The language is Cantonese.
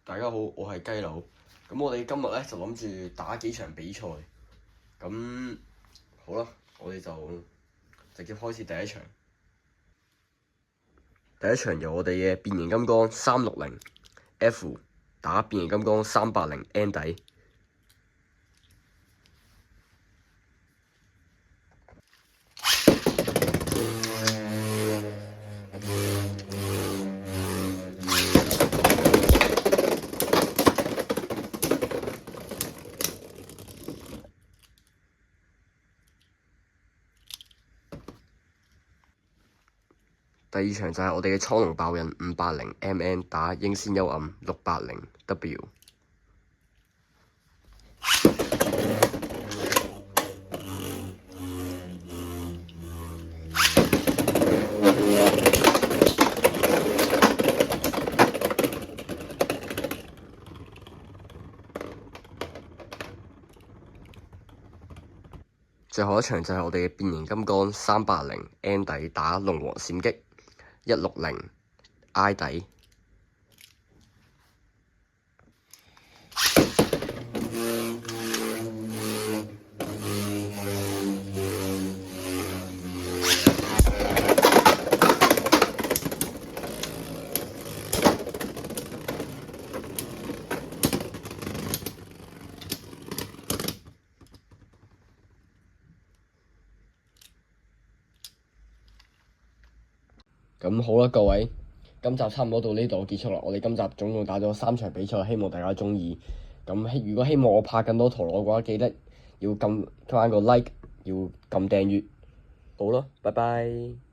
大家好，我係雞柳。咁我哋今日咧就諗住打幾場比賽。咁好啦，我哋就直接開始第一場。第一場由我哋嘅變形金剛360 F 打變形金剛380 N 底。第二場就係我哋嘅蒼龍爆印580 MN 打英仙幽暗680 W。最後一場就係我哋嘅變形金剛380 N 底打龍王閃擊160 I 底。咁好啦，各位，今集差唔多到呢度結束啦。我哋今集總共打咗3場比賽，希望大家鍾意。咁如果希望我拍更多陀螺嘅話，記得要撳返個 like，要撳訂閱。好啦，拜拜。